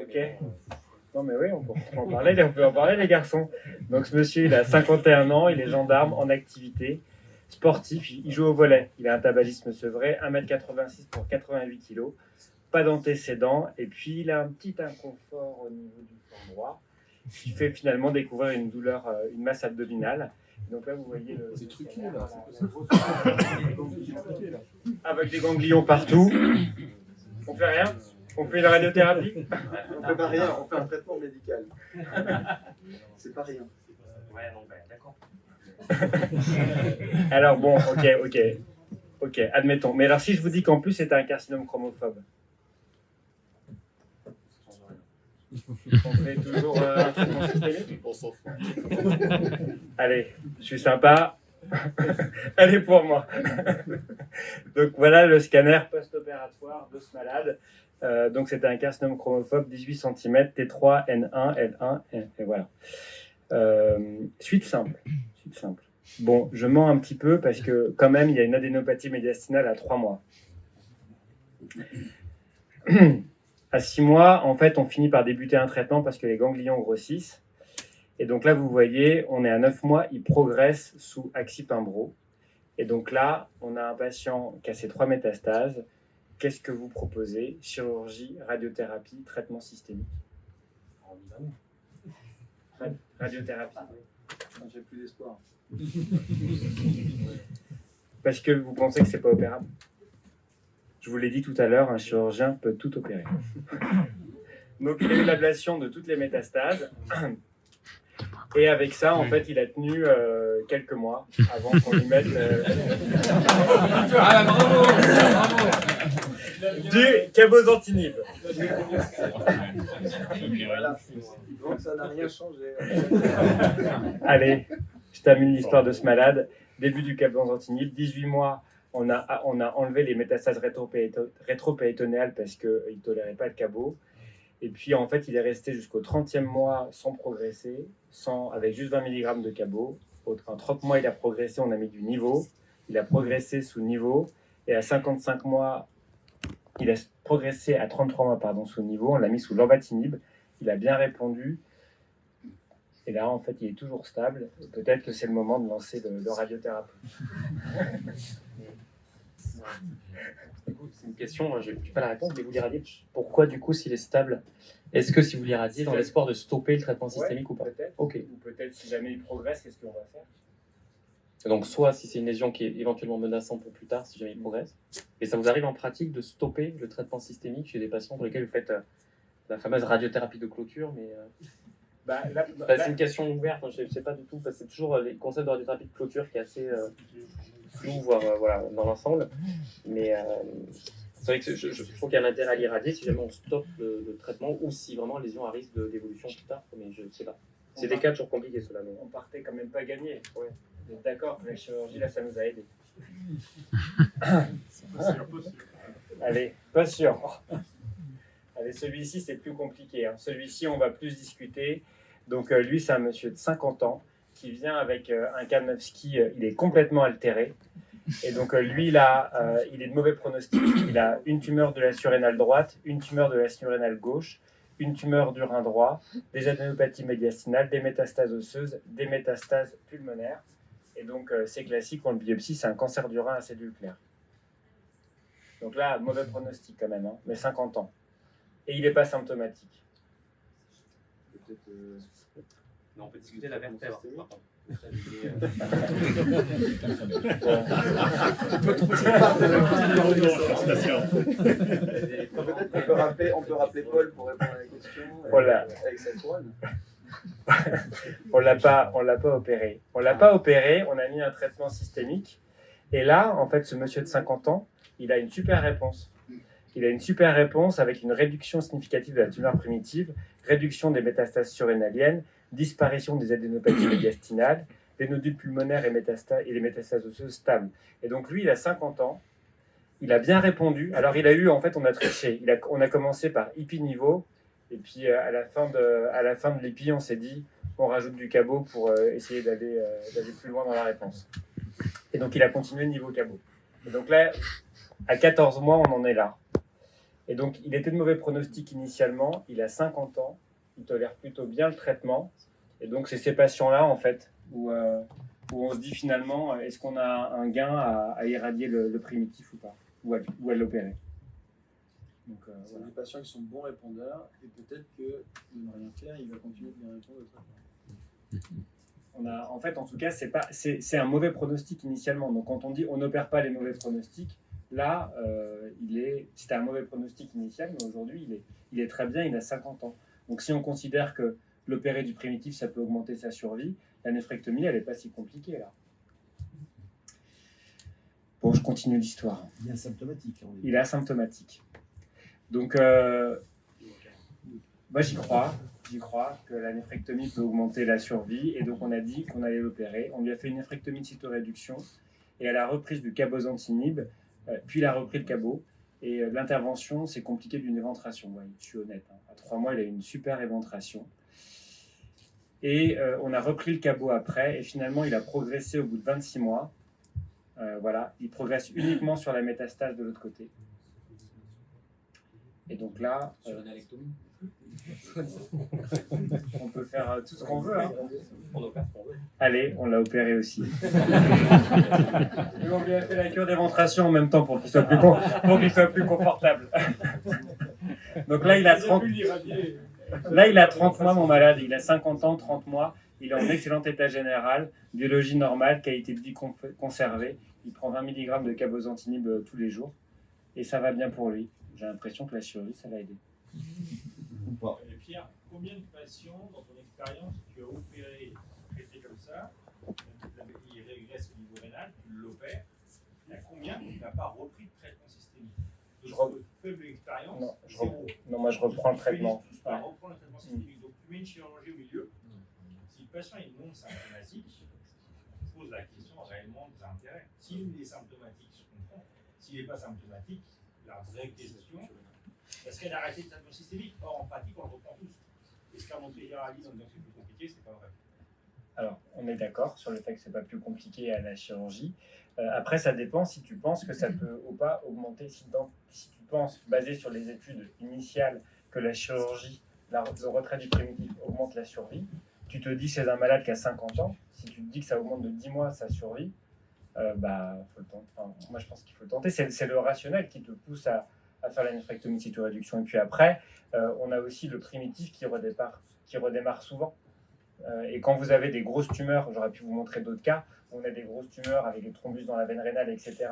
Ok. Non mais oui, on peut en parler les garçons. Donc ce monsieur, il a 51 ans, il est gendarme en activité, sportif, il joue au volley. Il a un tabagisme sevré, 1m86 pour 88 kg, pas d'antécédents, et puis il a un petit inconfort au niveau du flanc droit, qui fait finalement découvrir une douleur, une masse abdominale. Donc là, vous voyez le... C'est truqué là, avec des ganglions partout. On fait rien? On fait une radiothérapie? On fait pas rien, on fait un traitement médical. C'est pas rien. Ouais, non, d'accord. Alors bon, ok, admettons. Mais alors si je vous dis qu'en plus c'est un carcinome chromophobe, on fait toujours un traitement systémique? On s'en fout. Allez, je suis sympa. Elle est pour moi. Donc voilà le scanner post-opératoire de ce malade. Donc c'était un carcinome chromophobe, 18 cm, T3, N1, L1, et voilà. Suite simple. Bon, je mens un petit peu parce que quand même il y a une adénopathie médiastinale à 3 mois. À 6 mois, en fait, on finit par débuter un traitement parce que les ganglions grossissent. Et donc là, vous voyez, on est à 9 mois, il progresse sous Axipimbro. Et donc là, on a un patient qui a ses 3 métastases. Qu'est-ce que vous proposez? Chirurgie, radiothérapie, traitement systémique? Radiothérapie. J'ai plus d'espoir. Parce que vous pensez que c'est pas opérable? Je vous l'ai dit tout à l'heure, un chirurgien peut tout opérer. Donc il a eu l'ablation de toutes les métastases. Et avec ça, en fait, il a tenu quelques mois avant qu'on lui mette du cabozantinib. Voilà. Donc ça n'a rien changé. Allez, je termine l'histoire de ce malade. Début du cabozantinib, 18 mois, on a enlevé les métastases rétropéritonéales parce qu'il ne tolérait pas le cabot. Et puis, en fait, il est resté jusqu'au 30e mois sans progresser, avec juste 20 mg de cabot. En 30 mois, il a progressé, on a mis du niveau. Il a progressé sous niveau. Et à 55 mois, il a progressé à 33 mois, sous niveau. On l'a mis sous lenvatinib. Il a bien répondu. Et là, en fait, il est toujours stable. Peut-être que c'est le moment de lancer le radiothérapie. C'est une question, je n'ai pas la réponse, mais vous l'irradiez. Pourquoi, du coup, s'il est stable, est-ce que si vous l'irradiez dans l'espoir de stopper le traitement systémique ou pas? Peut-être. Ok. Ou peut-être, si jamais il progresse, qu'est-ce qu'on va faire? Donc, soit si c'est une lésion qui est éventuellement menaçante pour plus tard, si jamais il progresse. Et ça vous arrive en pratique de stopper le traitement systémique chez des patients pour lesquels vous faites la fameuse radiothérapie de clôture, mais c'est une question ouverte, hein, je ne sais pas du tout, parce que c'est toujours les concepts de radiothérapie de clôture qui est assez flou, voire voilà, dans l'ensemble. Mais c'est vrai que je trouve qu'il y a un intérêt à l'irradier si jamais on stoppe le traitement ou si vraiment la lésion a risque d'évolution plus tard, mais je ne sais pas. C'est des cas toujours compliqués, cela. On partait quand même pas gagné. Ouais. Vous êtes d'accord, la chirurgie, là, ça nous a aidés. Allez, pas sûr. Allez, celui-ci, c'est plus compliqué. Hein. Celui-ci, on va plus discuter. Donc, lui, c'est un monsieur de 50 ans qui vient avec un Karnofsky. Il est complètement altéré. Et donc, lui, il est de mauvais pronostic. Il a une tumeur de la surrénale droite, une tumeur de la surrénale gauche, une tumeur du rein droit, des adénopathies médiastinales, des métastases osseuses, des métastases pulmonaires. Et donc, c'est classique, on le biopsie, c'est un cancer du rein à cellules claires. Donc là, mauvais pronostic quand même, hein, mais 50 ans. Et il n'est pas symptomatique. Non, on peut discuter de la vertèbre. Peut-être qu'on peut rappeler Paul pour répondre à la question avec cette one. On l'a pas opéré. On l'a pas opéré, on a mis un traitement systémique. Et là, en fait, ce monsieur de 50 ans, il a une super réponse. Il a une super réponse avec une réduction significative de la tumeur primitive, réduction des métastases surrénaliennes, disparition des adénopathies médiastinales, des nodules pulmonaires et les métastases osseuses stables. Et donc lui, il a 50 ans, il a bien répondu. Alors il a eu, en fait, on a triché. On a commencé par IPI niveau, et puis à la fin de l'IPI, on s'est dit, on rajoute du cabot pour essayer d'aller plus loin dans la réponse. Et donc il a continué niveau cabot. Et donc là, à 14 mois, on en est là. Et donc, il était de mauvais pronostic initialement, il a 50 ans, il tolère plutôt bien le traitement. Et donc, c'est ces patients-là, en fait, où on se dit finalement, est-ce qu'on a un gain à irradier le primitif ou pas, ou à l'opérer. Donc, c'est des patients qui sont bons répondeurs, et peut-être que de ne rien faire, il va continuer de bien répondre au traitement. En fait, en tout cas, c'est un mauvais pronostic initialement. Donc, quand on dit on n'opère pas les mauvais pronostics, là, c'était un mauvais pronostic initial, mais aujourd'hui, il est très bien, il a 50 ans. Donc, si on considère que l'opérer du primitif, ça peut augmenter sa survie, la néphrectomie, elle n'est pas si compliquée, là. Bon, je continue l'histoire. Il est asymptomatique. Il est asymptomatique. Donc, moi, j'y crois que la néphrectomie peut augmenter la survie, et donc on a dit qu'on allait l'opérer. On lui a fait une néphrectomie de cytoréduction, et à la reprise du cabozantinib, puis il a repris le cabot, et l'intervention, c'est compliqué d'une éventration. Ouais, je suis honnête, hein. À 3 mois, il a eu une super éventration. Et on a repris le cabot après, et finalement, il a progressé au bout de 26 mois. Voilà, il progresse uniquement sur la métastase de l'autre côté. Et donc là, Sur une alectomie. on peut faire tout ce qu'on veut. Hein. On opère ce qu'on veut. Allez, on l'a opéré aussi. Et on lui a fait la cure d'éventration en même temps pour qu'il soit plus confortable. Donc là, il a 30 mois, mon malade. Il a 50 ans, 30 mois. Il est en excellent état général, biologie normale, qualité de vie conservée. Il prend 20 mg de cabozantinib tous les jours. Et ça va bien pour lui. J'ai l'impression que la chirurgie, ça l'a aidé. Et Pierre, combien de patients, dans ton expérience, tu as opéré, traité comme ça, il régresse au niveau rénal, tu l'opères, il y a combien qui n'a pas repris de traitement systémique? Faible expérience, Non, moi je reprends le traitement. Reprends le traitement systémique. Donc tu mets une chirurgie au milieu. Si le patient est non symptomatique, on pose la question réellement de l'intérêt. S'il est symptomatique, je comprends. S'il n'est pas symptomatique, la vraie question, est-ce qu'elle a arrêté le traitement systémique? Or, en pratique, on le reprend tous. Est-ce qu'à Montpellier, dit, donc c'est plus compliqué? C'est pas vrai. Alors, on est d'accord sur le fait que c'est pas plus compliqué à la chirurgie. Après, ça dépend si tu penses que ça peut ou pas augmenter. Si tu penses, basé sur les études initiales, que la chirurgie, le retrait du primitif augmente la survie, tu te dis chez un malade qui a 50 ans, si tu te dis que ça augmente de 10 mois sa survie, faut le tenter. Enfin, moi, je pense qu'il faut le tenter. C'est le rationnel qui te pousse à faire la néphrectomie de cytoréduction. Et puis après, on a aussi le primitif qui redémarre souvent. Et quand vous avez des grosses tumeurs, j'aurais pu vous montrer d'autres cas, on a des grosses tumeurs avec des thrombus dans la veine rénale, etc.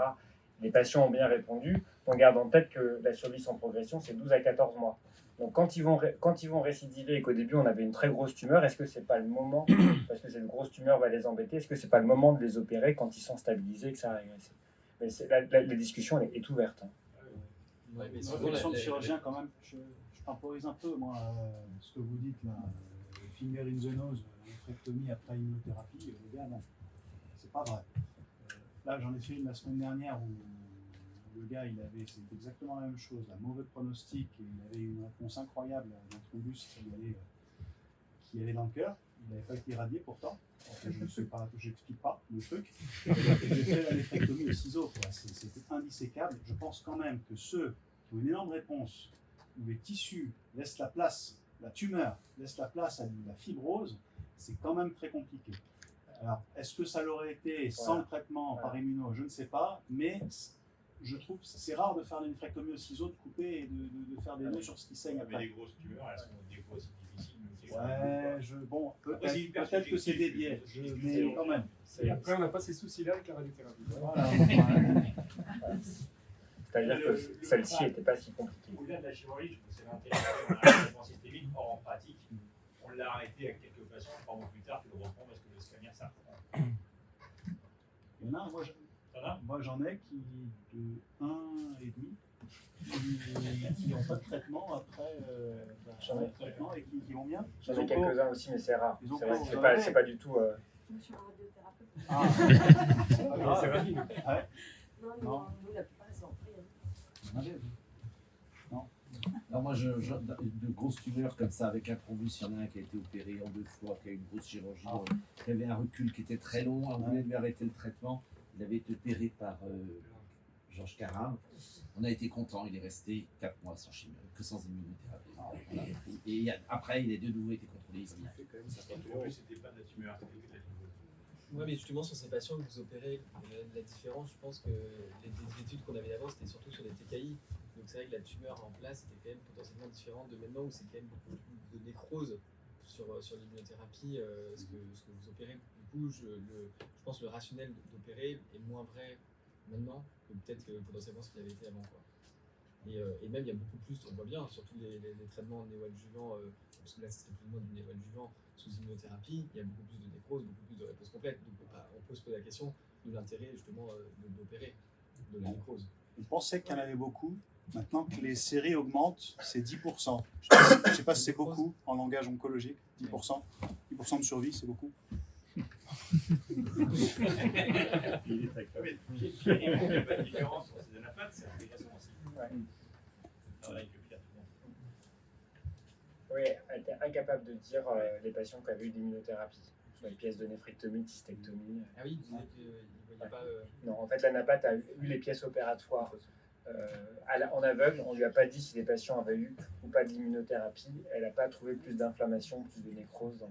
Les patients ont bien répondu. On garde en tête que la survie sans progression, c'est 12 à 14 mois. Donc quand ils vont récidiver et qu'au début on avait une très grosse tumeur, est-ce que c'est pas le moment, parce que cette grosse tumeur va les embêter, est-ce que c'est pas le moment de les opérer quand ils sont stabilisés, que ça a régressé? Mais la discussion est ouverte. Hein. Ouais, mais Une question de chirurgien quand même, je temporise un peu moi ce que vous dites là, finger in the nose, néphrectomie après immunothérapie, les gars non, c'est pas vrai. Là j'en ai fait une la semaine dernière où le gars c'était exactement la même chose, un mauvais pronostic, et il avait une réponse incroyable d'un thrombus qui allait dans le cœur, il n'avait pas été irradié pourtant, je n'explique pas le truc, et j'ai fait la néphrectomie au ciseau, c'était indisséquable. Je pense quand même que ceux qui ont une énorme réponse, où les tissus laissent la place, la tumeur laisse la place à la fibrose, c'est quand même très compliqué. Alors, est-ce que ça l'aurait été sans le traitement par immuno? Je ne sais pas, mais je trouve que c'est rare de faire une néphrectomie au ciseau, de couper et de faire des nœuds sur ce qui saigne après. Mais les grosses tumeurs, elles sont des fois aussi difficiles. Peut-être que c'est des biais, mais quand même. Et après, on n'a pas ces soucis-là avec la radiothérapie. Voilà. C'est-à-dire que celle-ci n'était pas si compliquée. Au-delà de la chirurgie, je trouve que c'est l'intérêt d'un traitement systémique. Or, en pratique, on l'a arrêté avec quelques patients, 3 mois plus tard, tu le reprends parce que le scanner, ça reprend. Il y en a, moi j'en ai qui de 1,5 qui n'ont pas de traitement après traitement et qui vont bien. J'en ai quelques-uns aussi, mais c'est rare. C'est pas du tout. Je suis un radiothérapeute. C'est rapide. Non, nous, la plupart, ils sont pris. Non, moi, de grosses tumeurs comme ça, avec un thrombus, il y en a un qui a été opéré en 2 fois, qui a eu une grosse chirurgie, qui avait un recul qui était très long, on voulait lui arrêter le traitement, il avait été opéré par Georges Karam. On a été content, il est resté 4 mois sans immunothérapie. Voilà. Et après, il est de nouveau été contrôlé ici. En plus, c'était pas de la tumeur, c'était que de la tumeur. Oui, mais justement, sur ces patients que vous opérez, la différence, je pense que les études qu'on avait d'avant, c'était surtout sur les TKI. Donc c'est vrai que la tumeur en place était quand même potentiellement différente de maintenant, où c'est quand même beaucoup plus de nécrose sur l'immunothérapie, ce que vous opérez. Du coup, je pense que le rationnel d'opérer est moins vrai maintenant que peut-être que potentiellement ce qu'il avait été avant, quoi. Et même, il y a beaucoup plus, on voit bien, surtout les traitements néoadjuvants, parce que là, ce serait plus ou moins du néoadjuvant sous immunothérapie, il y a beaucoup plus de nécrose, beaucoup plus de réponse complète. Donc, on peut se poser la question de l'intérêt, justement, d'opérer de la nécrose. On pensait qu'il y en avait beaucoup. Maintenant que les séries augmentent, c'est 10%. Je ne sais pas si c'est beaucoup en langage oncologique. 10%. 10% de survie, c'est beaucoup. Il est très clair. Pierre, il n'y a pas de différence sur ces anapathes, c'est l'application aussi. Ouais. Avec le Pierre, tout le monde. Oui, elle était incapable de dire les patients qui avaient eu d'immunothérapie. Sur les pièces de néphrectomie, de cystectomie. Ah oui, vous disiez qu'il ne voyait pas... Non, en fait, la NAPAT a eu les pièces opératoires en aveugle. On ne lui a pas dit si les patients avaient eu ou pas d'immunothérapie. Elle n'a pas trouvé plus d'inflammation, plus de nécrose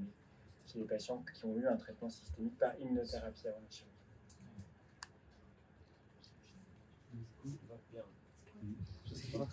chez les patients qui ont eu un traitement systémique par immunothérapie avant la chirurgie. Je sais pas.